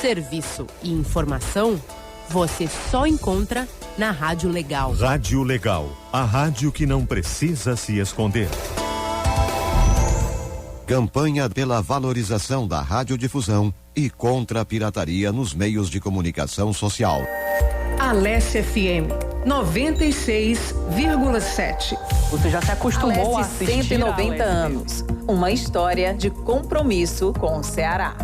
serviço e informação você só encontra na Rádio Legal. Rádio Legal, a rádio que não precisa se esconder. Campanha pela valorização da radiodifusão e contra a pirataria nos meios de comunicação social. Alesse FM 96,7. Você já se acostumou a Alesse, assistir 190 a Alesse. anos. Uma história de compromisso com o Ceará.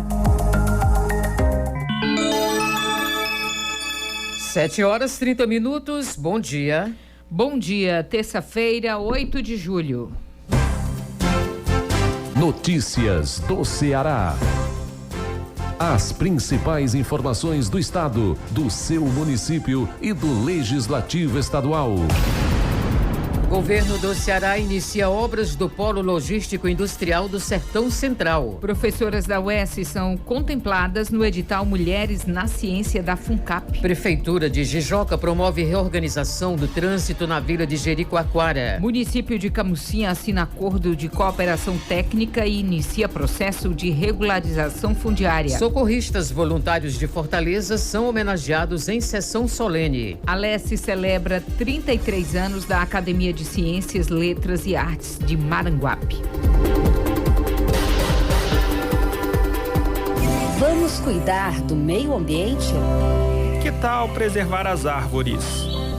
7h30. Bom dia. Bom dia, terça-feira, 8 de julho. Notícias do Ceará. As principais informações do estado, do seu município e do Legislativo Estadual. Governo do Ceará inicia obras do Polo Logístico Industrial do Sertão Central. Professoras da UES são contempladas no edital Mulheres na Ciência da FUNCAP. Prefeitura de Jijoca promove reorganização do trânsito na vila de Jericoacoara. Município de Camusim assina acordo de cooperação técnica e inicia processo de regularização fundiária. Socorristas voluntários de Fortaleza são homenageados em sessão solene. Alesse celebra 33 anos da Academia de Ciências, Letras e Artes de Maranguape. Vamos cuidar do meio ambiente? Que tal preservar as árvores?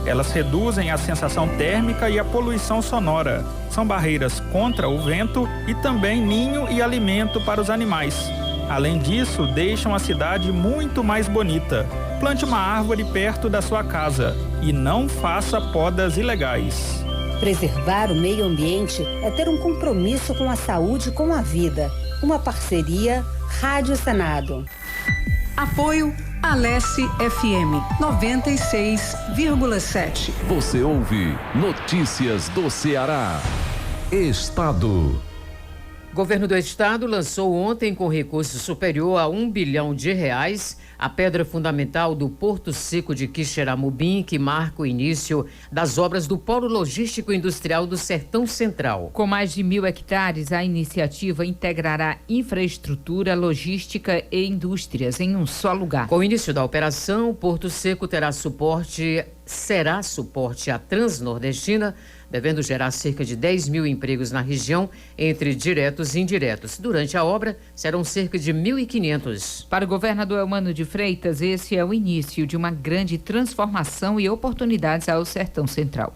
Elas reduzem a sensação térmica e a poluição sonora. São barreiras contra o vento e também ninho e alimento para os animais. Além disso, deixam a cidade muito mais bonita. Plante uma árvore perto da sua casa e não faça podas ilegais. Preservar o meio ambiente é ter um compromisso com a saúde e com a vida. Uma parceria Rádio Senado. Apoio Alesse FM 96,7. Você ouve Notícias do Ceará. Estado. Governo do Estado lançou ontem, com recurso superior a R$1 bilhão, a pedra fundamental do Porto Seco de Quixeramobim, que marca o início das obras do Polo Logístico Industrial do Sertão Central. Com mais de 1.000 hectares, a iniciativa integrará infraestrutura, logística e indústrias em um só lugar. Com o início da operação, o Porto Seco será suporte à Transnordestina, devendo gerar cerca de 10 mil empregos na região, entre diretos e indiretos. Durante a obra, serão cerca de 1.500. Para o governador Eumano de Freitas, esse é o início de uma grande transformação e oportunidades ao Sertão Central.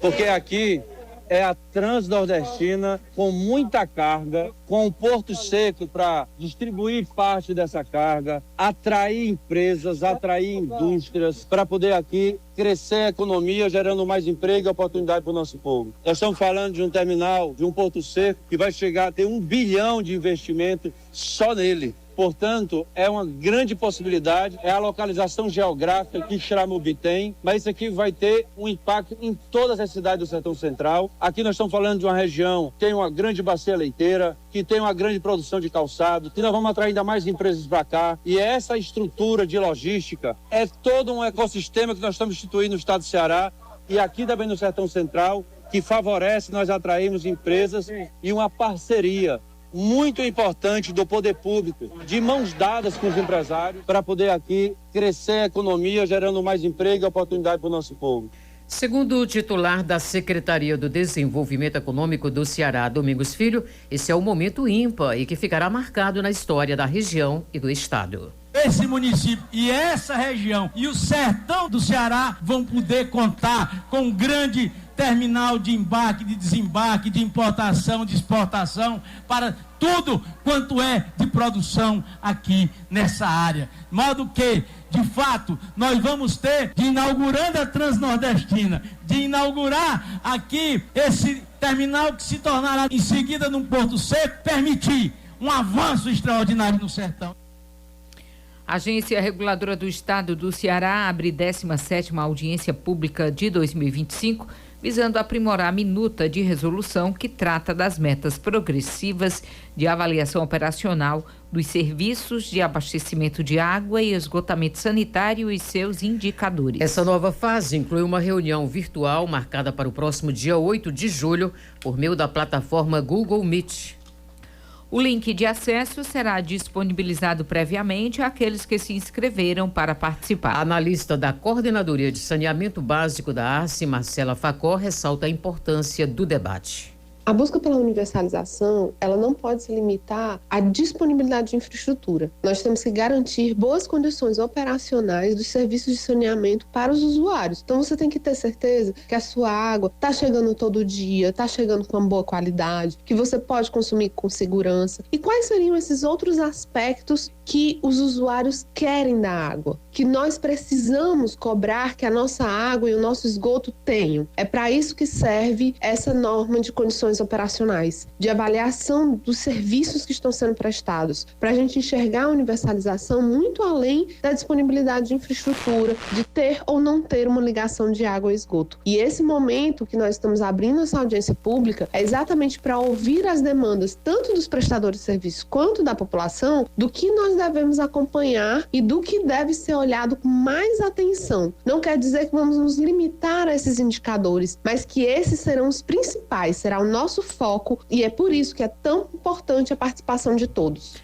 Porque aqui é a Transnordestina com muita carga, com o Porto Seco para distribuir parte dessa carga, atrair empresas, atrair indústrias, para poder aqui crescer a economia, gerando mais emprego e oportunidade para o nosso povo. Nós estamos falando de um terminal, de um Porto Seco, que vai chegar a ter R$1 bilhão de investimento só nele. Portanto, é uma grande possibilidade, é a localização geográfica que Quixeramobim tem, mas isso aqui vai ter um impacto em todas as cidades do Sertão Central. Aqui nós estamos falando de uma região que tem uma grande bacia leiteira, que tem uma grande produção de calçado, que nós vamos atrair ainda mais empresas para cá. E essa estrutura de logística é todo um ecossistema que nós estamos instituindo no estado do Ceará e aqui também no Sertão Central, que favorece nós atrairmos empresas e uma parceria muito importante do poder público, de mãos dadas com os empresários, para poder aqui crescer a economia, gerando mais emprego e oportunidade para o nosso povo. Segundo o titular da Secretaria do Desenvolvimento Econômico do Ceará, Domingos Filho, esse é um momento ímpar e que ficará marcado na história da região e do estado. Esse município e essa região e o sertão do Ceará vão poder contar com um grande terminal de embarque, de desembarque, de importação, de exportação, para tudo quanto é de produção aqui nessa área. De modo que, de fato, nós vamos ter, de inaugurando a Transnordestina, de inaugurar aqui esse terminal que se tornará em seguida num Porto Seco, permitir um avanço extraordinário no sertão. A Agência Reguladora do Estado do Ceará abre 17ª audiência pública de 2025, visando aprimorar a minuta de resolução que trata das metas progressivas de avaliação operacional dos serviços de abastecimento de água e esgotamento sanitário e seus indicadores. Essa nova fase inclui uma reunião virtual marcada para o próximo dia 8 de julho, por meio da plataforma Google Meet. O link de acesso será disponibilizado previamente àqueles que se inscreveram para participar. A analista da Coordenadoria de Saneamento Básico da ARCE, Marcela Facó, ressalta a importância do debate. A busca pela universalização, ela não pode se limitar à disponibilidade de infraestrutura. Nós temos que garantir boas condições operacionais dos serviços de saneamento para os usuários. Então, você tem que ter certeza que a sua água está chegando todo dia, está chegando com uma boa qualidade, que você pode consumir com segurança. E quais seriam esses outros aspectos que os usuários querem da água? Que nós precisamos cobrar que a nossa água e o nosso esgoto tenham. É para isso que serve essa norma de condições operacionais, de avaliação dos serviços que estão sendo prestados, para a gente enxergar a universalização muito além da disponibilidade de infraestrutura, de ter ou não ter uma ligação de água e esgoto. E esse momento que nós estamos abrindo essa audiência pública é exatamente para ouvir as demandas tanto dos prestadores de serviços quanto da população, do que nós devemos acompanhar e do que deve ser olhado com mais atenção. Não quer dizer que vamos nos limitar a esses indicadores, mas que esses serão os principais, será o nosso foco, e é por isso que é tão importante a participação de todos.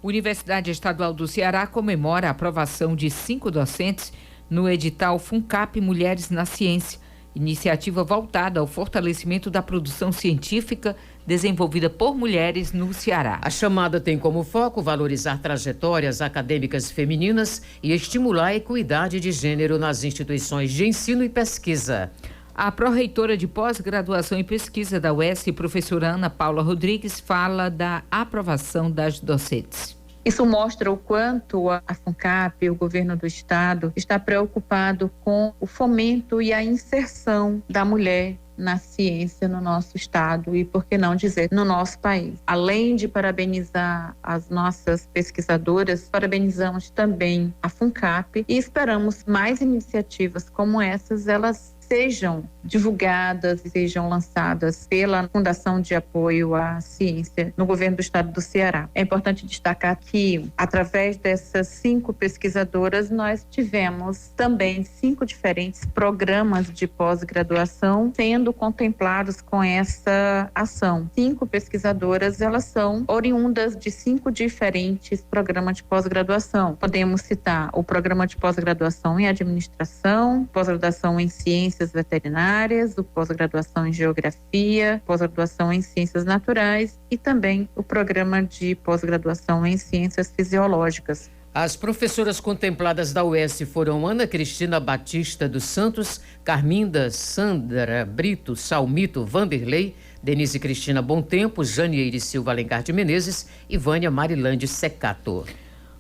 Universidade Estadual do Ceará comemora a aprovação de 5 docentes no edital FUNCAP Mulheres na Ciência, iniciativa voltada ao fortalecimento da produção científica desenvolvida por mulheres no Ceará. A chamada tem como foco valorizar trajetórias acadêmicas femininas e estimular a equidade de gênero nas instituições de ensino e pesquisa. A pró-reitora de pós-graduação e pesquisa da UES, professora Ana Paula Rodrigues, fala da aprovação das docentes. Isso mostra o quanto a FUNCAP, o governo do estado, está preocupado com o fomento e a inserção da mulher na ciência no nosso estado e, por que não dizer, no nosso país. Além de parabenizar as nossas pesquisadoras, parabenizamos também a FUNCAP e esperamos mais iniciativas como essas, elas sejam divulgadas e sejam lançadas pela Fundação de Apoio à Ciência no governo do estado do Ceará. É importante destacar que, através dessas 5 pesquisadoras, nós tivemos também 5 diferentes programas de pós-graduação sendo contemplados com essa ação. 5 pesquisadoras, elas são oriundas de 5 diferentes programas de pós-graduação. Podemos citar o programa de pós-graduação em administração, pós-graduação em ciências veterinárias, o pós-graduação em geografia, pós-graduação em ciências naturais e também o programa de pós-graduação em ciências fisiológicas. As professoras contempladas da UES foram Ana Cristina Batista dos Santos, Carminda Sandra Brito Salmito Vanderlei, Denise Cristina Bontempo, Janieire Silva Alencar de Menezes e Vânia Marilande Secato.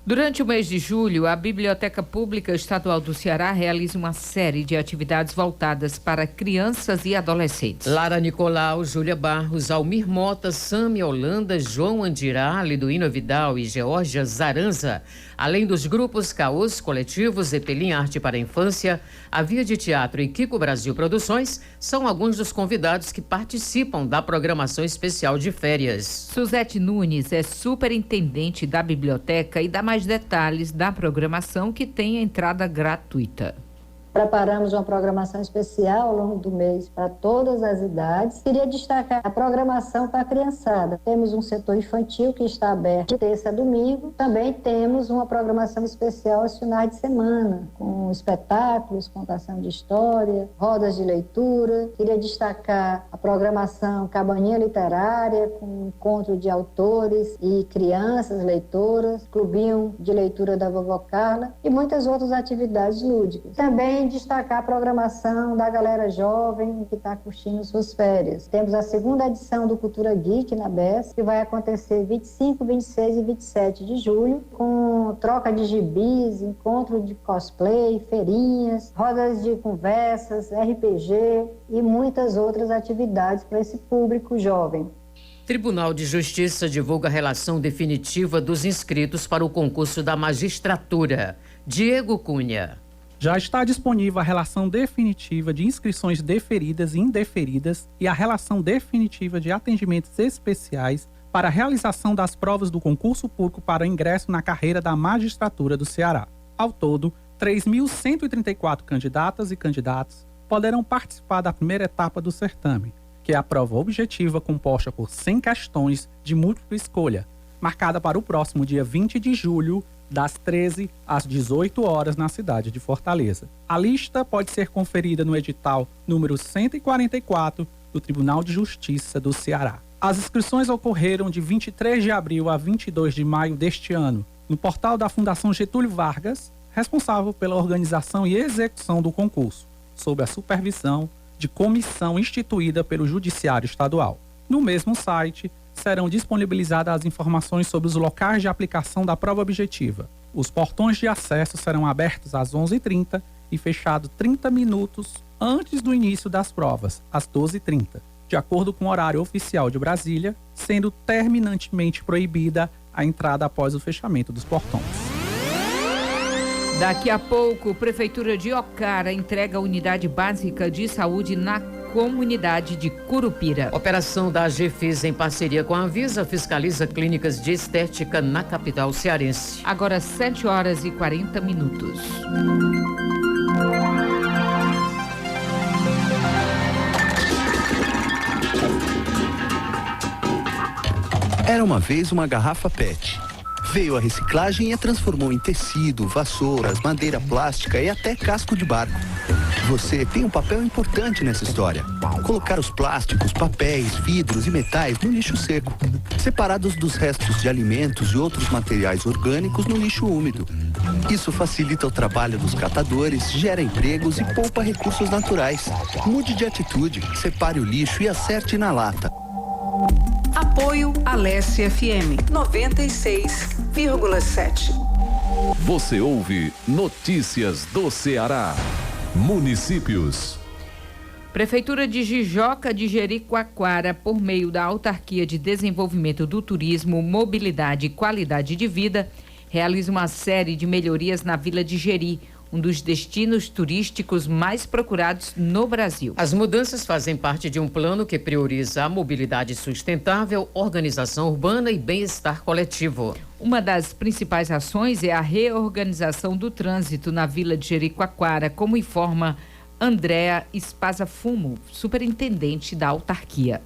Durante o mês de julho, a Biblioteca Pública Estadual do Ceará realiza uma série de atividades voltadas para crianças e adolescentes. Lara Nicolau, Júlia Barros, Almir Mota, Sami Holanda, João Andirá, Liduína Vidal e Geórgia Zaranza, além dos grupos Caos Coletivos, Epelim Arte para a Infância, a Via de Teatro e Kiko Brasil Produções, são alguns dos convidados que participam da programação especial de férias. Suzete Nunes é superintendente da biblioteca e dá mais detalhes da programação, que tem entrada gratuita. Preparamos uma programação especial ao longo do mês para todas as idades. Queria destacar a programação para a criançada. Temos um setor infantil que está aberto de terça a domingo. Também temos uma programação especial aos finais de semana, com espetáculos, contação de história, rodas de leitura. Queria destacar a programação Cabaninha Literária, com encontro de autores e crianças leitoras, clubinho de leitura da Vovó Carla e muitas outras atividades lúdicas. Também destacar a programação da galera jovem que está curtindo suas férias. Temos a 2ª edição do Cultura Geek na BES, que vai acontecer 25, 26 e 27 de julho, com troca de gibis, encontro de cosplay, feirinhas, rodas de conversas, RPG e muitas outras atividades para esse público jovem. Tribunal de Justiça divulga a relação definitiva dos inscritos para o concurso da magistratura. Diego Cunha. Já está disponível a relação definitiva de inscrições deferidas e indeferidas e a relação definitiva de atendimentos especiais para a realização das provas do concurso público para ingresso na carreira da magistratura do Ceará. Ao todo, 3.134 candidatas e candidatos poderão participar da primeira etapa do certame, que é a prova objetiva composta por 100 questões de múltipla escolha, marcada para o próximo dia 20 de julho, das 13 às 18 horas na cidade de Fortaleza. A lista pode ser conferida no edital número 144 do Tribunal de Justiça do Ceará. As inscrições ocorreram de 23 de abril a 22 de maio deste ano, no portal da Fundação Getúlio Vargas, responsável pela organização e execução do concurso, sob a supervisão de comissão instituída pelo Judiciário Estadual. No mesmo site, serão disponibilizadas as informações sobre os locais de aplicação da prova objetiva. Os portões de acesso serão abertos às 11h30 e fechados 30 minutos antes do início das provas, às 12h30, de acordo com o horário oficial de Brasília, sendo terminantemente proibida a entrada após o fechamento dos portões. Daqui a pouco, Prefeitura de Ocara entrega a unidade básica de saúde na comunidade de Curupira. Operação da AGFIS em parceria com a Anvisa fiscaliza clínicas de estética na capital cearense. Agora 7h40. Era uma vez uma garrafa PET. Veio a reciclagem e a transformou em tecido, vassouras, madeira plástica e até casco de barco. Você tem um papel importante nessa história. Colocar os plásticos, papéis, vidros e metais no lixo seco, separados dos restos de alimentos e outros materiais orgânicos no lixo úmido. Isso facilita o trabalho dos catadores, gera empregos e poupa recursos naturais. Mude de atitude, separe o lixo e acerte na lata. Apoio Alesse FM 96,7. Você ouve Notícias do Ceará. Municípios. Prefeitura de Jijoca de Jericoacoara, por meio da Autarquia de Desenvolvimento do Turismo, Mobilidade e Qualidade de Vida, realiza uma série de melhorias na Vila de Jeri, um dos destinos turísticos mais procurados no Brasil. As mudanças fazem parte de um plano que prioriza a mobilidade sustentável, organização urbana e bem-estar coletivo. Uma das principais ações é a reorganização do trânsito na Vila de Jericoacoara, como informa Andréa Espaza Fumo, superintendente da autarquia.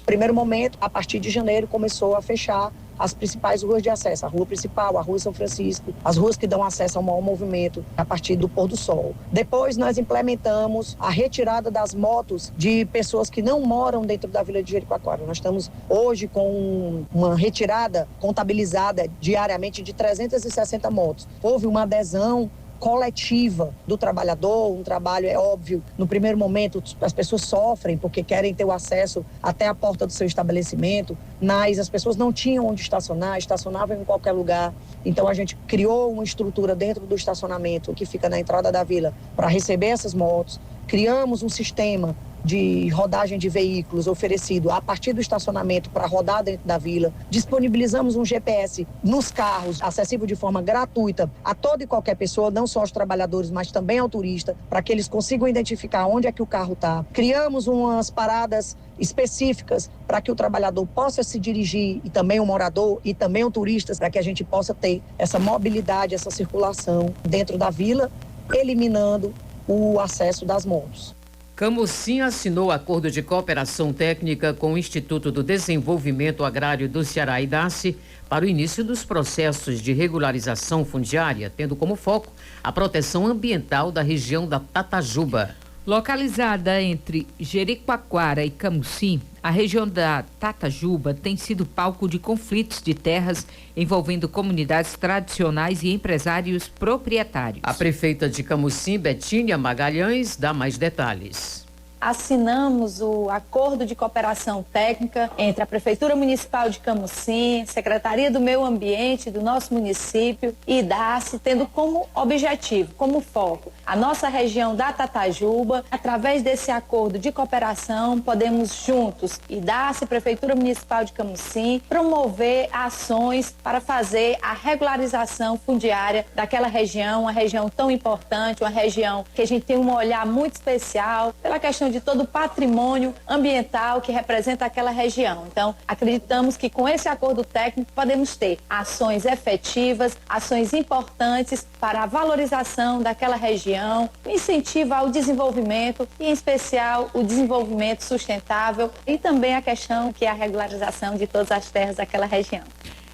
Primeiro momento, a partir de janeiro, começou a fechar as principais ruas de acesso, a rua principal, a rua São Francisco, as ruas que dão acesso ao maior movimento a partir do pôr do sol. Depois nós implementamos a retirada das motos de pessoas que não moram dentro da Vila de Jericoacoara. Nós estamos hoje com uma retirada contabilizada diariamente de 360 motos. Houve uma adesão coletiva do trabalhador, um trabalho, é óbvio, no primeiro momento as pessoas sofrem porque querem ter o acesso até a porta do seu estabelecimento, mas as pessoas não tinham onde estacionar, estacionavam em qualquer lugar, então a gente criou uma estrutura dentro do estacionamento que fica na entrada da vila para receber essas motos, criamos um sistema de rodagem de veículos oferecido a partir do estacionamento para rodar dentro da vila. Disponibilizamos um GPS nos carros, acessível de forma gratuita a toda e qualquer pessoa, não só aos trabalhadores, mas também ao turista, para que eles consigam identificar onde é que o carro está. Criamos umas paradas específicas para que o trabalhador possa se dirigir, e também o morador, e também o turista, para que a gente possa ter essa mobilidade, essa circulação dentro da vila, eliminando o acesso das motos. Camusim assinou acordo de cooperação técnica com o Instituto do Desenvolvimento Agrário do Ceará, IDACE, para o início dos processos de regularização fundiária, tendo como foco a proteção ambiental da região da Tatajuba. Localizada entre Jericoacoara e Camusim, a região da Tatajuba tem sido palco de conflitos de terras envolvendo comunidades tradicionais e empresários proprietários. A prefeita de Camusim, Betínia Magalhães, dá mais detalhes. Assinamos o acordo de cooperação técnica entre a Prefeitura Municipal de Camusim, Secretaria do Meio Ambiente do nosso município e IDACE, tendo como objetivo, como foco, a nossa região da Tatajuba. Através desse acordo de cooperação, podemos juntos, IDACE, Prefeitura Municipal de Camusim, promover ações para fazer a regularização fundiária daquela região, uma região tão importante, uma região que a gente tem um olhar muito especial pela questão de todo o patrimônio ambiental que representa aquela região. Então, acreditamos que com esse acordo técnico podemos ter ações efetivas, ações importantes para a valorização daquela região, incentivo ao desenvolvimento e, em especial, o desenvolvimento sustentável e também a questão que é a regularização de todas as terras daquela região.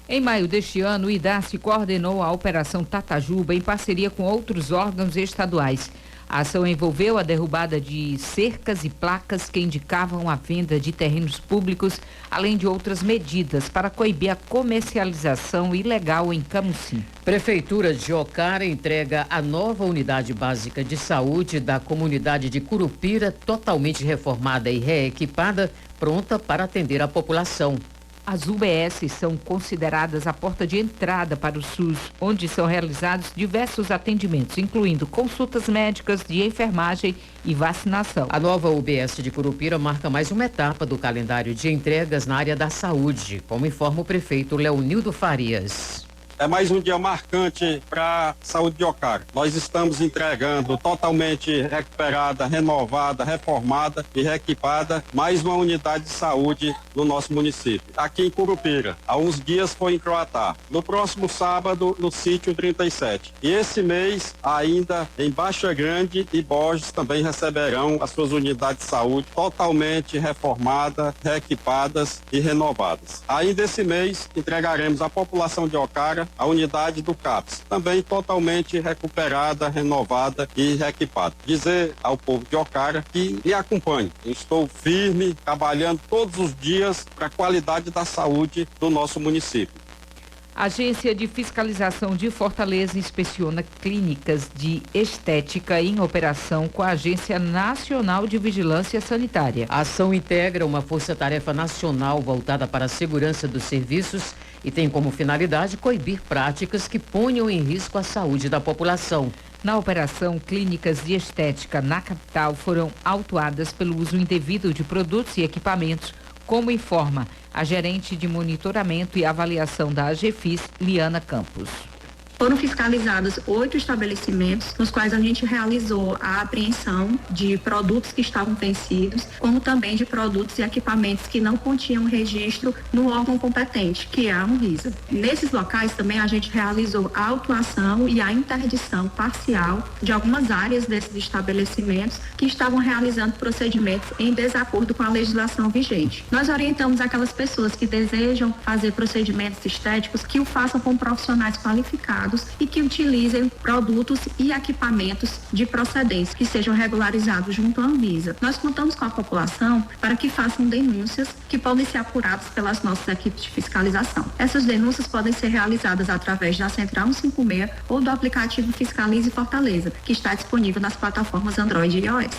Em maio deste ano, o IDACE coordenou a Operação Tatajuba em parceria com outros órgãos estaduais. A ação envolveu a derrubada de cercas e placas que indicavam a venda de terrenos públicos, além de outras medidas para coibir a comercialização ilegal em Camusim. Prefeitura de Ocara entrega a nova unidade básica de saúde da comunidade de Curupira, totalmente reformada e reequipada, pronta para atender a população. As UBS são consideradas a porta de entrada para o SUS, onde são realizados diversos atendimentos, incluindo consultas médicas, de enfermagem e vacinação. A nova UBS de Curupira marca mais uma etapa do calendário de entregas na área da saúde, como informa o prefeito Leonildo Farias. É mais um dia marcante para a saúde de Ocara. Nós estamos entregando totalmente recuperada, renovada, reformada e reequipada mais uma unidade de saúde no nosso município. Aqui em Curupira, há uns dias foi em Croatá. No próximo sábado, no sítio 37. E esse mês, ainda em Baixa Grande e Borges também receberão as suas unidades de saúde totalmente reformadas, reequipadas e renovadas. Ainda esse mês, entregaremos à população de Ocara a unidade do CAPS, também totalmente recuperada, renovada e reequipada. Dizer ao povo de Ocara que me acompanhe. Eu estou firme, trabalhando todos os dias para a qualidade da saúde do nosso município. A Agência de Fiscalização de Fortaleza inspeciona clínicas de estética em operação com a Agência Nacional de Vigilância Sanitária. A ação integra uma força-tarefa nacional voltada para a segurança dos serviços e tem como finalidade coibir práticas que ponham em risco a saúde da população. Na operação, clínicas de estética na capital foram autuadas pelo uso indevido de produtos e equipamentos, como informa a gerente de monitoramento e avaliação da AGFIS, Liana Campos. Foram fiscalizados 8 estabelecimentos, nos quais a gente realizou a apreensão de produtos que estavam vencidos, como também de produtos e equipamentos que não continham registro no órgão competente, que é a Anvisa. Nesses locais também a gente realizou a autuação e a interdição parcial de algumas áreas desses estabelecimentos que estavam realizando procedimentos em desacordo com a legislação vigente. Nós orientamos aquelas pessoas que desejam fazer procedimentos estéticos que o façam com profissionais qualificados e que utilizem produtos e equipamentos de procedência que sejam regularizados junto à Anvisa. Nós contamos com a população para que façam denúncias que podem ser apuradas pelas nossas equipes de fiscalização. Essas denúncias podem ser realizadas através da Central 156 ou do aplicativo Fiscalize Fortaleza, que está disponível nas plataformas Android e iOS.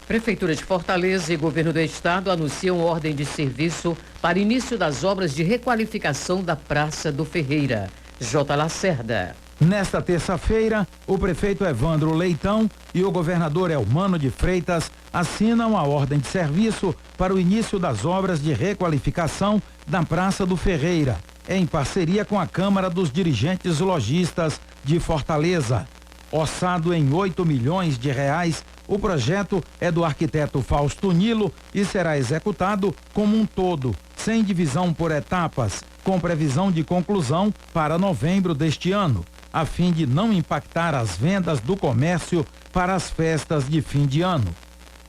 Prefeitura de Fortaleza e Governo do Estado anunciam ordem de serviço para início das obras de requalificação da Praça do Ferreira. J. Lacerda. Nesta terça-feira, o prefeito Evandro Leitão e o governador Elmano de Freitas assinam a ordem de serviço para o início das obras de requalificação da Praça do Ferreira, em parceria com a Câmara dos Dirigentes Lojistas de Fortaleza. Orçado em R$8 milhões, o projeto é do arquiteto Fausto Nilo e será executado como um todo, sem divisão por etapas, com previsão de conclusão para novembro deste ano, a fim de não impactar as vendas do comércio para as festas de fim de ano.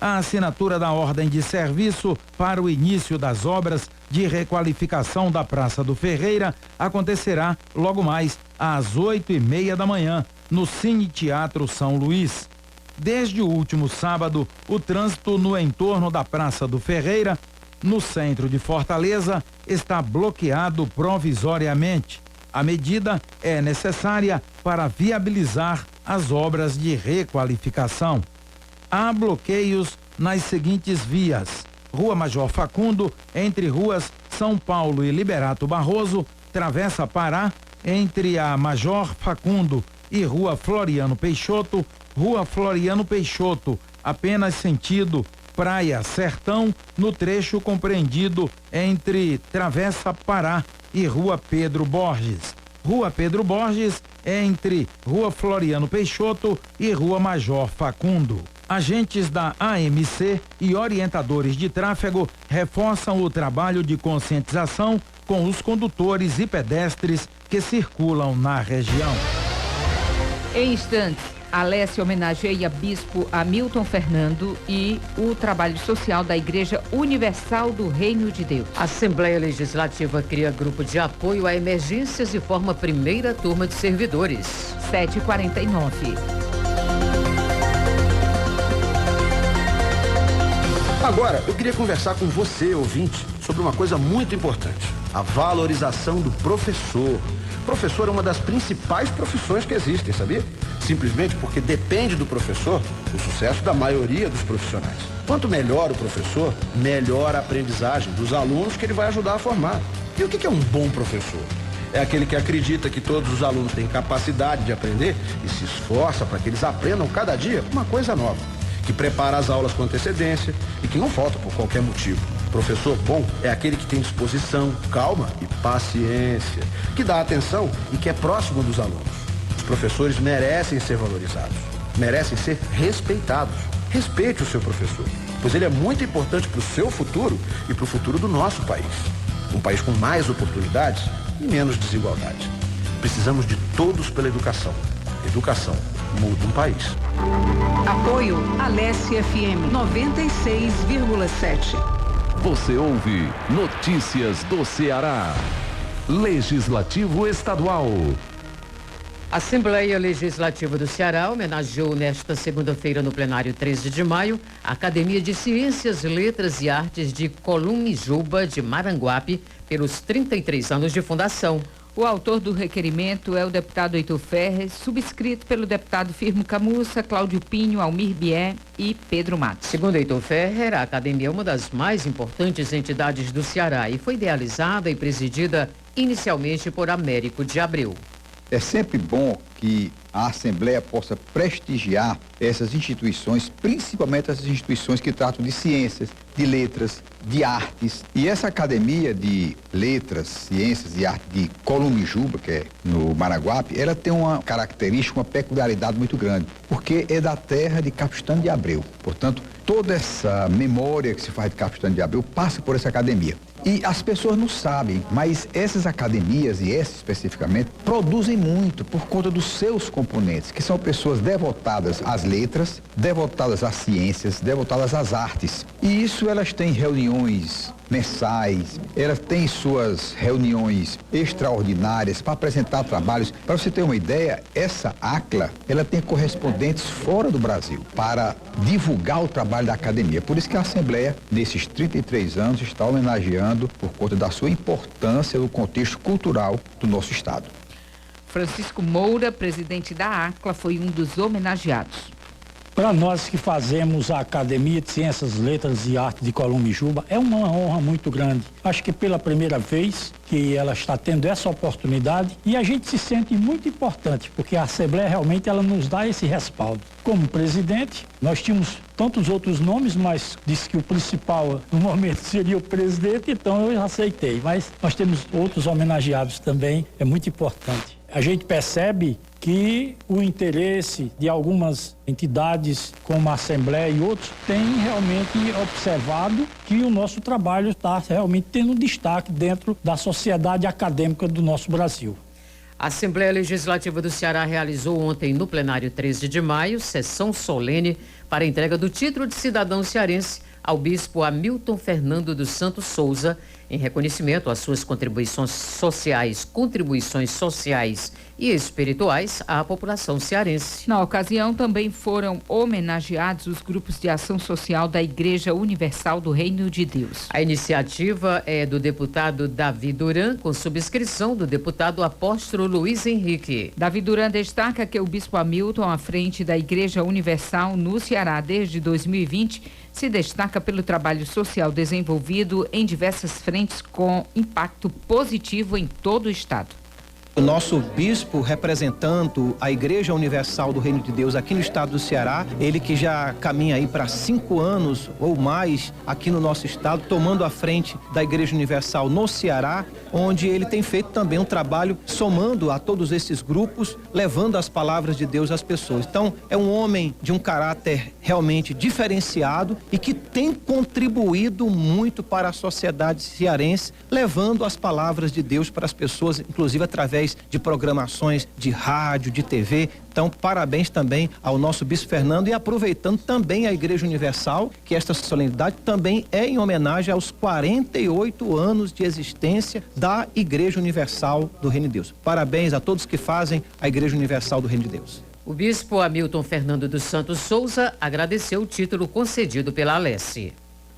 A assinatura da ordem de serviço para o início das obras de requalificação da Praça do Ferreira acontecerá logo mais às 8:30 da manhã, no Cine Teatro São Luís. Desde o último sábado, o trânsito no entorno da Praça do Ferreira, no centro de Fortaleza, está bloqueado provisoriamente. A medida é necessária para viabilizar as obras de requalificação. Há bloqueios nas seguintes vias: Rua Major Facundo, entre ruas São Paulo e Liberato Barroso, Travessa Pará, entre a Major Facundo e Rua Floriano Peixoto, Rua Floriano Peixoto, apenas sentido Praia Sertão, no trecho compreendido entre Travessa Pará e Rua Pedro Borges. Rua Pedro Borges, entre Rua Floriano Peixoto e Rua Major Facundo. Agentes da AMC e orientadores de tráfego reforçam o trabalho de conscientização com os condutores e pedestres que circulam na região. Em instantes, A Alessia homenageia Bispo Hamilton Fernando e o trabalho social da Igreja Universal do Reino de Deus. A Assembleia Legislativa cria grupo de apoio a emergências e forma primeira turma de servidores. 7h49. Agora, eu queria conversar com você, ouvinte, sobre uma coisa muito importante: a valorização do professor. O professor é uma das principais profissões que existem, sabia? Simplesmente porque depende do professor o sucesso da maioria dos profissionais. Quanto melhor o professor, melhor a aprendizagem dos alunos que ele vai ajudar a formar. E o que é um bom professor? É aquele que acredita que todos os alunos têm capacidade de aprender e se esforça para que eles aprendam cada dia uma coisa nova, que prepara as aulas com antecedência e que não falta por qualquer motivo. Professor bom é aquele que tem disposição, calma e paciência, que dá atenção e que é próximo dos alunos. Os professores merecem ser valorizados, merecem ser respeitados. Respeite o seu professor, pois ele é muito importante para o seu futuro e para o futuro do nosso país. Um país com mais oportunidades e menos desigualdade. Precisamos de todos pela educação. Educação muda um país. Apoio Alessia FM 96,7. Você ouve Notícias do Ceará. Legislativo Estadual. A Assembleia Legislativa do Ceará homenageou nesta segunda-feira, no plenário 13 de maio, a Academia de Ciências, Letras e Artes de Columijuba de Maranguape pelos 33 anos de fundação. O autor do requerimento é o deputado Heitor Ferres, subscrito pelo deputado Firmo Camussa, Cláudio Pinho, Almir Bier e Pedro Matos. Segundo Heitor Ferrer, a academia é uma das mais importantes entidades do Ceará e foi idealizada e presidida inicialmente por Américo de Abreu. É sempre bom que a Assembleia possa prestigiar essas instituições, principalmente essas instituições que tratam de ciências, de letras, de artes. E essa Academia de Letras, Ciências e Artes de Columijuba, que é no Maranguape, ela tem uma característica, uma peculiaridade muito grande, porque é da terra de Capistrano de Abreu. Portanto, toda essa memória que se faz de Capistrano de Abreu passa por essa academia. E as pessoas não sabem, mas essas academias, e essa especificamente, produzem muito por conta dos seus componentes, que são pessoas devotadas às letras, devotadas às ciências, devotadas às artes. E isso elas têm reuniões mensais, elas têm suas reuniões extraordinárias para apresentar trabalhos. Para você ter uma ideia, essa ACLA, ela tem correspondentes fora do Brasil para divulgar o trabalho da academia. Por isso que a Assembleia, nesses 33 anos, está homenageando por conta da sua importância no contexto cultural do nosso estado. Francisco Moura, presidente da ACLA, foi um dos homenageados. Para nós que fazemos a Academia de Ciências, Letras e Artes de Columijuba, é uma honra muito grande. Acho que pela primeira vez que ela está tendo essa oportunidade e a gente se sente muito importante, porque a Assembleia realmente ela nos dá esse respaldo. Como presidente, nós tínhamos tantos outros nomes, mas disse que o principal no momento seria o presidente, então eu aceitei. Mas nós temos outros homenageados também, é muito importante. A gente percebe que o interesse de algumas entidades como a Assembleia e outros tem realmente observado que o nosso trabalho está realmente tendo destaque dentro da sociedade acadêmica do nosso Brasil. A Assembleia Legislativa do Ceará realizou ontem, no plenário 13 de maio, sessão solene para a entrega do título de cidadão cearense ao bispo Hamilton Fernando dos Santos Souza, em reconhecimento às suas contribuições sociais e espirituais à população cearense. Na ocasião, também foram homenageados os grupos de ação social da Igreja Universal do Reino de Deus. A iniciativa é do deputado Davi Duran, com subscrição do deputado apóstolo Luiz Henrique. Davi Duran destaca que o bispo Hamilton, à frente da Igreja Universal no Ceará desde 2020, se destaca pelo trabalho social desenvolvido em diversas frentes com impacto positivo em todo o estado. O nosso bispo representando a Igreja Universal do Reino de Deus aqui no estado do Ceará, ele que já caminha aí para 5 anos ou mais aqui no nosso estado, tomando a frente da Igreja Universal no Ceará, onde ele tem feito também um trabalho somando a todos esses grupos, levando as palavras de Deus às pessoas. Então, é um homem de um caráter realmente diferenciado e que tem contribuído muito para a sociedade cearense, levando as palavras de Deus para as pessoas, inclusive através de programações de rádio, de TV. Então, parabéns também ao nosso Bispo Fernando e aproveitando também a Igreja Universal, que esta solenidade também é em homenagem aos 48 anos de existência da Igreja Universal do Reino de Deus. Parabéns a todos que fazem a Igreja Universal do Reino de Deus. O bispo Hamilton Fernando dos Santos Souza agradeceu o título concedido pela Alesse.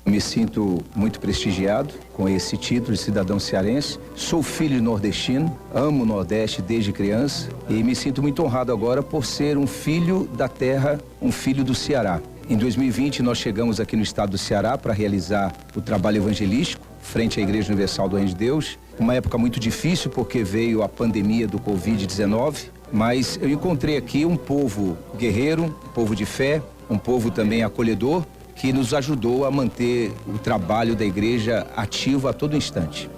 Me sinto muito prestigiado com esse título de cidadão cearense. Sou filho nordestino, amo o Nordeste desde criança e me sinto muito honrado agora por ser um filho da terra, um filho do Ceará. Em 2020 nós chegamos aqui no estado do Ceará para realizar o trabalho evangelístico frente à Igreja Universal do Reino de Deus. Uma época muito difícil porque veio a pandemia do Covid-19, mas eu encontrei aqui um povo guerreiro, um povo de fé, um povo também acolhedor, que nos ajudou a manter o trabalho da igreja ativo a todo instante.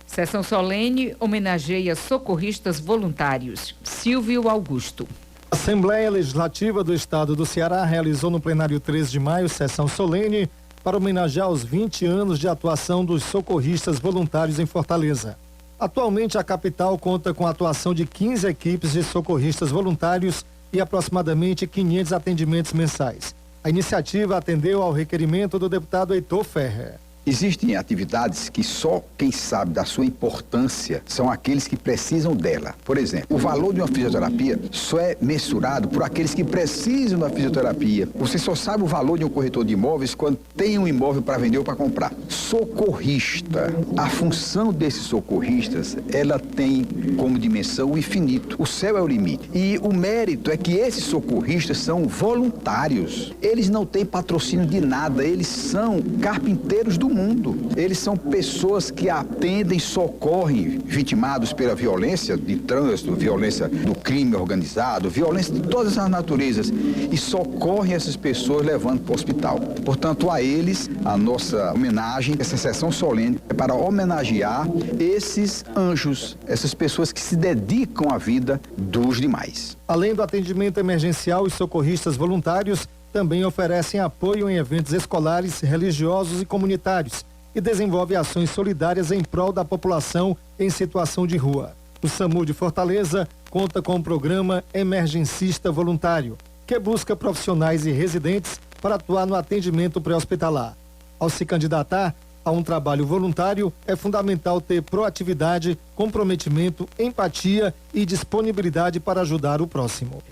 Sessão solene homenageia socorristas voluntários. Silvio Augusto. A Assembleia Legislativa do Estado do Ceará realizou no plenário 13 de maio sessão solene para homenagear os 20 anos de atuação dos socorristas voluntários em Fortaleza. Atualmente, a capital conta com a atuação de 15 equipes de socorristas voluntários e aproximadamente 500 atendimentos mensais. A iniciativa atendeu ao requerimento do deputado Heitor Ferrer. Existem atividades que só quem sabe da sua importância são aqueles que precisam dela. Por exemplo, o valor de uma fisioterapia só é mensurado por aqueles que precisam da fisioterapia. Você só sabe o valor de um corretor de imóveis quando tem um imóvel para vender ou para comprar. Socorrista. A função desses socorristas, ela tem como dimensão o infinito. O céu é o limite. E o mérito é que esses socorristas são voluntários. Eles não têm patrocínio de nada. Eles são carpinteiros do mundo. Eles são pessoas que atendem, socorrem vitimados pela violência de trânsito, violência do crime organizado, violência de todas as naturezas e socorrem essas pessoas levando para o hospital. Portanto, a eles, a nossa homenagem, essa sessão solene é para homenagear esses anjos, essas pessoas que se dedicam à vida dos demais. Além do atendimento emergencial, os socorristas voluntários também oferecem apoio em eventos escolares, religiosos e comunitários e desenvolvem ações solidárias em prol da população em situação de rua. O SAMU de Fortaleza conta com um programa emergencista voluntário, que busca profissionais e residentes para atuar no atendimento pré-hospitalar. Ao se candidatar a um trabalho voluntário, é fundamental ter proatividade, comprometimento, empatia e disponibilidade para ajudar o próximo.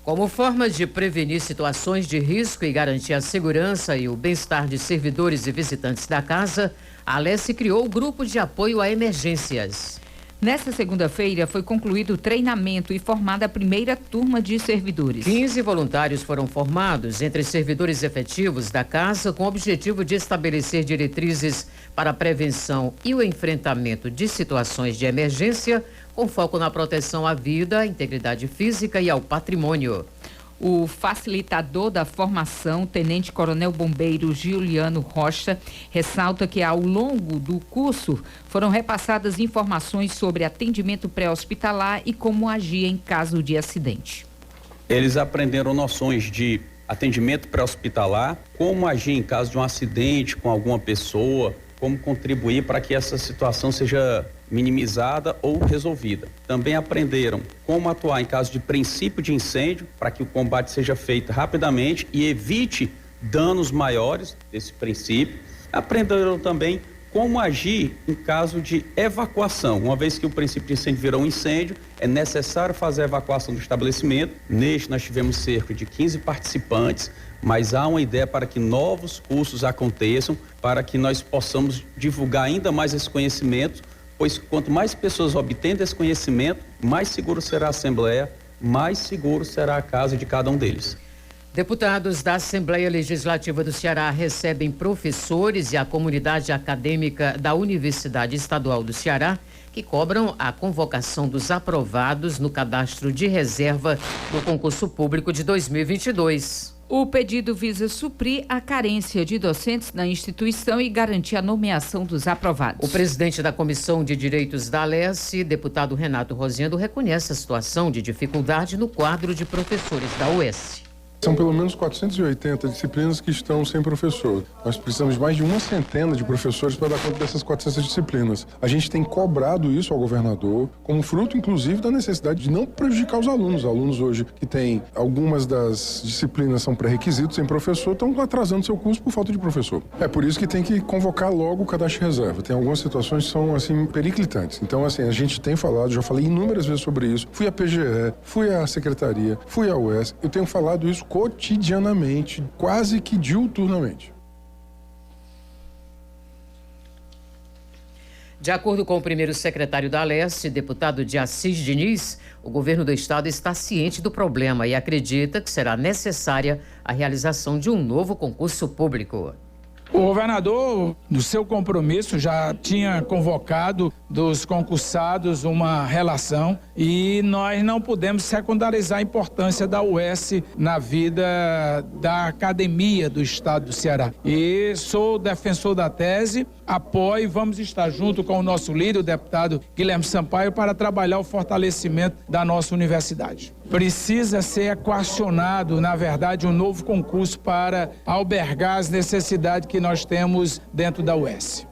Como forma de prevenir situações de risco e garantir a segurança e o bem-estar de servidores e visitantes da casa, a Alesse criou o grupo de apoio a emergências. Nesta segunda-feira foi concluído o treinamento e formada a primeira turma de servidores. 15 voluntários foram formados entre servidores efetivos da casa com o objetivo de estabelecer diretrizes para a prevenção e o enfrentamento de situações de emergência, com foco na proteção à vida, à integridade física e ao patrimônio. O facilitador da formação, Tenente Coronel Bombeiro Giuliano Rocha, ressalta que ao longo do curso foram repassadas informações sobre atendimento pré-hospitalar e como agir em caso de acidente. Eles aprenderam noções de atendimento pré-hospitalar, como agir em caso de um acidente com alguma pessoa, como contribuir para que essa situação seja minimizada ou resolvida. Também aprenderam como atuar em caso de princípio de incêndio, para que o combate seja feito rapidamente e evite danos maiores desse princípio. Aprenderam também como agir em caso de evacuação. Uma vez que o princípio de incêndio virou um incêndio, é necessário fazer a evacuação do estabelecimento. Neste, nós tivemos cerca de 15 participantes, mas há uma ideia para que novos cursos aconteçam, para que nós possamos divulgar ainda mais esse conhecimento, pois quanto mais pessoas obtendo esse conhecimento, mais seguro será a Assembleia, mais seguro será a casa de cada um deles. Deputados da Assembleia Legislativa do Ceará recebem professores e a comunidade acadêmica da Universidade Estadual do Ceará, que cobram a convocação dos aprovados no cadastro de reserva do concurso público de 2022. O pedido visa suprir a carência de docentes na instituição e garantir a nomeação dos aprovados. O presidente da Comissão de Direitos da Alesse, deputado Renato Rosendo, reconhece a situação de dificuldade no quadro de professores da UES. São pelo menos 480 disciplinas que estão sem professor. Nós precisamos de mais de uma centena de professores para dar conta dessas 400 disciplinas. A gente tem cobrado isso ao governador, como fruto, inclusive, da necessidade de não prejudicar os alunos. Alunos hoje que têm algumas das disciplinas são pré-requisitos sem professor, estão atrasando seu curso por falta de professor. É por isso que tem que convocar logo o cadastro de reserva. Tem algumas situações que são, assim, periclitantes. Então, assim, a gente tem falado, já falei inúmeras vezes sobre isso. Fui à PGE, fui à secretaria, fui à UES. Eu tenho falado isso cotidianamente, quase que diuturnamente. De acordo com o primeiro secretário da Alesse, deputado de Assis Diniz, o governo do estado está ciente do problema e acredita que será necessária a realização de um novo concurso público. O governador, no seu compromisso, já tinha convocado dos concursados uma relação e nós não podemos secundarizar a importância da UES na vida da academia do estado do Ceará. E sou defensor da tese, apoio e vamos estar junto com o nosso líder, o deputado Guilherme Sampaio, para trabalhar o fortalecimento da nossa universidade. Precisa ser equacionado, na verdade, um novo concurso para albergar as necessidades que nós temos dentro da UES.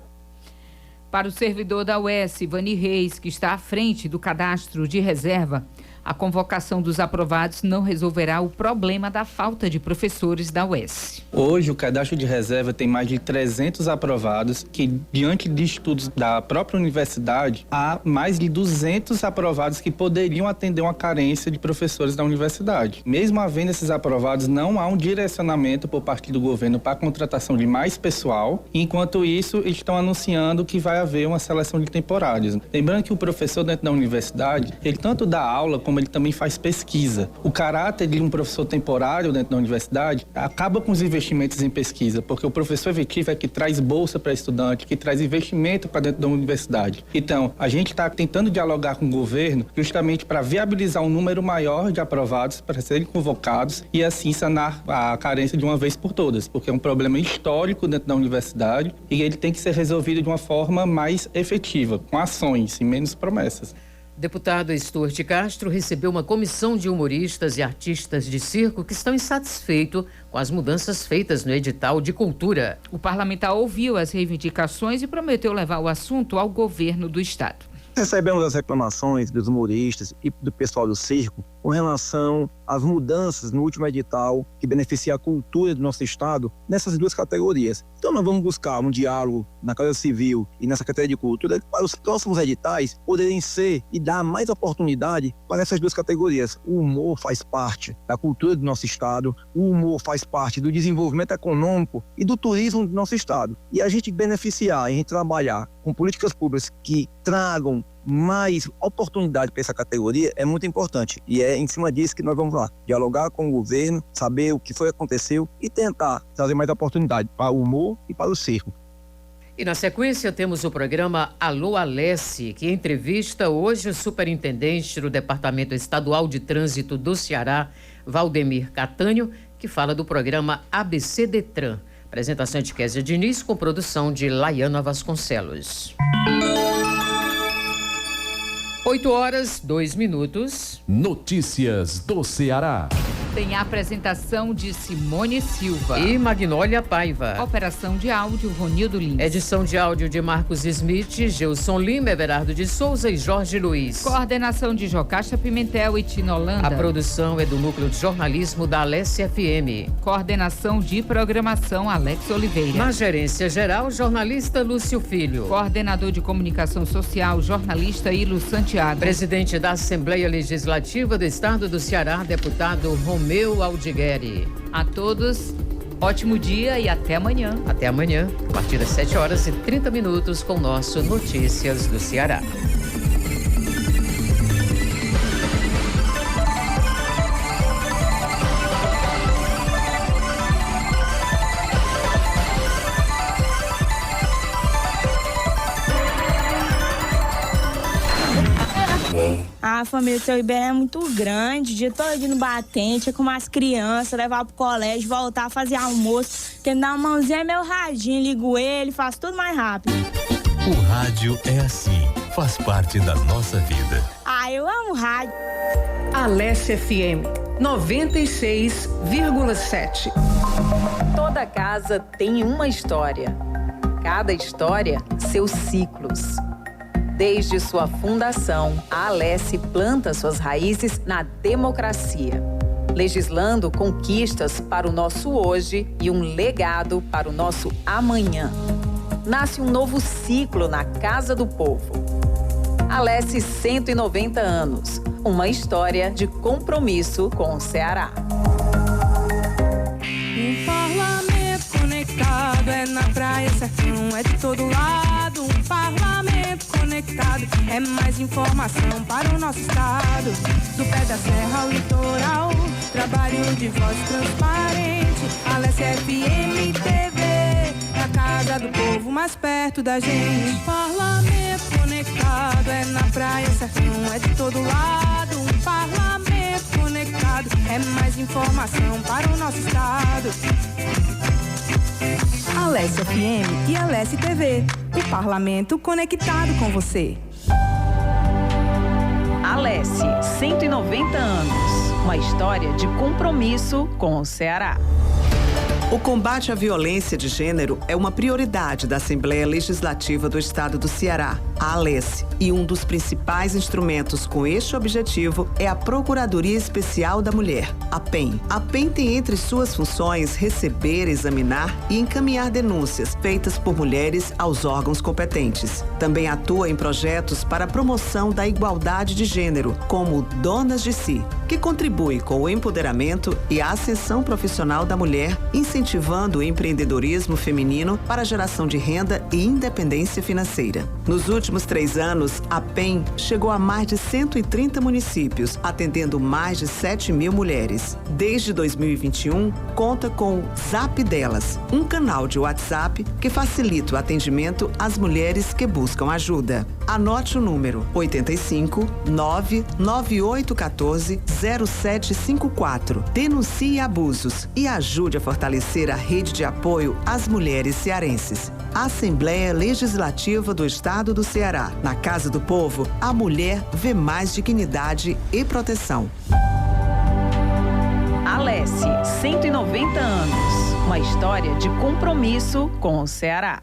Para o servidor da UES, Ivani Reis, que está à frente do cadastro de reserva, a convocação dos aprovados não resolverá o problema da falta de professores da UES. Hoje, o cadastro de reserva tem mais de 300 aprovados, que, diante de estudos da própria universidade, há mais de 200 aprovados que poderiam atender uma carência de professores da universidade. Mesmo havendo esses aprovados, não há um direcionamento por parte do governo para a contratação de mais pessoal. Enquanto isso, estão anunciando que vai haver uma seleção de temporários. Lembrando que o professor dentro da universidade, ele tanto dá aula como ele também faz pesquisa. O caráter de um professor temporário dentro da universidade acaba com os investimentos em pesquisa, porque o professor efetivo é que traz bolsa para estudante, que traz investimento para dentro da universidade. Então, a gente está tentando dialogar com o governo justamente para viabilizar um número maior de aprovados para serem convocados e assim sanar a carência de uma vez por todas, porque é um problema histórico dentro da universidade e ele tem que ser resolvido de uma forma mais efetiva, com ações e menos promessas. Deputado Stuart Castro recebeu uma comissão de humoristas e artistas de circo que estão insatisfeitos com as mudanças feitas no edital de cultura. O parlamentar ouviu as reivindicações e prometeu levar o assunto ao governo do estado. Recebemos as reclamações dos humoristas e do pessoal do circo com relação às mudanças no último edital que beneficia a cultura do nosso estado nessas duas categorias. Então nós vamos buscar um diálogo na Casa Civil e na Secretaria de Cultura para os próximos editais poderem ser e dar mais oportunidade para essas duas categorias. O humor faz parte da cultura do nosso estado, o humor faz parte do desenvolvimento econômico e do turismo do nosso estado. E a gente beneficiar, a gente trabalhar com políticas públicas que tragam mais oportunidade para essa categoria é muito importante. E é em cima disso que nós vamos lá, dialogar com o governo, saber o que foi que aconteceu e tentar trazer mais oportunidade para o humor e para o circo. E na sequência temos o programa Alô Alesse, que entrevista hoje o superintendente do Departamento Estadual de Trânsito do Ceará, Valdemir Catânio, que fala do programa ABC Detran. Apresentação de Kézia Diniz com produção de Laiana Vasconcelos. 8h02. Notícias do Ceará. Tem a apresentação de Simone Silva e Magnólia Paiva. Operação de áudio, Ronildo Lins. Edição de áudio de Marcos Smith, Gilson Lima, Everardo de Souza e Jorge Luiz. Coordenação de Jocacha Pimentel e Tina Holanda. A produção é do Núcleo de Jornalismo da Alesse FM. Coordenação de Programação, Alex Oliveira. Na gerência geral, jornalista Lúcio Filho. Coordenador de Comunicação Social, jornalista Ilo Santiago. Presidente da Assembleia Legislativa do Estado do Ceará, deputado Romeu Aldigueri. A todos, ótimo dia e até amanhã. Até amanhã, a partir das 7h30 com o nosso Notícias do Ceará. A família do seu Iberê é muito grande, o dia todo no batente, com as crianças, levar pro colégio, voltar, fazer almoço, que me dá uma mãozinha e meu radinho, ligo ele, faço tudo mais rápido. O rádio é assim, faz parte da nossa vida. Eu amo rádio. Alessia FM 96,7. Toda casa tem uma história. Cada história, seus ciclos. Desde sua fundação, a Alessi planta suas raízes na democracia, legislando conquistas para o nosso hoje e um legado para o nosso amanhã. Nasce um novo ciclo na Casa do Povo. Alessi 190 anos, uma história de compromisso com o Ceará. Um parlamento conectado, é na praia, sertão, é de todo lado. Um parlamento conectado, é mais informação para o nosso estado. Do pé da serra ao litoral, trabalho de voz transparente. Alessia FM TV, na Casa do Povo, mais perto da gente. Um parlamento conectado, é na praia, sertão, é de todo lado. Um parlamento conectado, é mais informação para o nosso estado. Alessia FM e Alessia TV, o parlamento conectado com você. Alessia, 190 anos, uma história de compromisso com o Ceará. O combate à violência de gênero é uma prioridade da Assembleia Legislativa do Estado do Ceará, a Alessi, e um dos principais instrumentos com este objetivo é a Procuradoria Especial da Mulher, a PEM. A PEM tem entre suas funções receber, examinar e encaminhar denúncias feitas por mulheres aos órgãos competentes. Também atua em projetos para a promoção da igualdade de gênero, como Donas de Si, que contribui com o empoderamento e a ascensão profissional da mulher, incentivando o empreendedorismo feminino para a geração de renda e independência financeira. Nos últimos 3 anos, a PEM chegou a mais de 130 municípios, atendendo mais de 7.000 mulheres. Desde 2021, conta com o Zap Delas, um canal de WhatsApp que facilita o atendimento às mulheres que buscam ajuda. Anote o número 85 99814 0754. Denuncie abusos e ajude a fortalecer a rede de apoio às mulheres cearenses. Assembleia Legislativa do Estado do Ceará. Na Casa do Povo, a mulher vê mais dignidade e proteção. Alessi, 190 anos. Uma história de compromisso com o Ceará.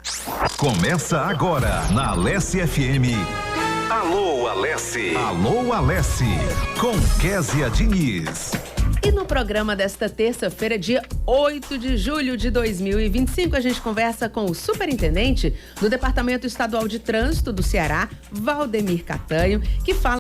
Começa agora na Alessia FM. Alô, Alessi. Alô, Alessi. Com Késia Diniz. E no programa desta terça-feira, dia 8 de julho de 2025, a gente conversa com o superintendente do Departamento Estadual de Trânsito do Ceará, Valdemir Catanho, que fala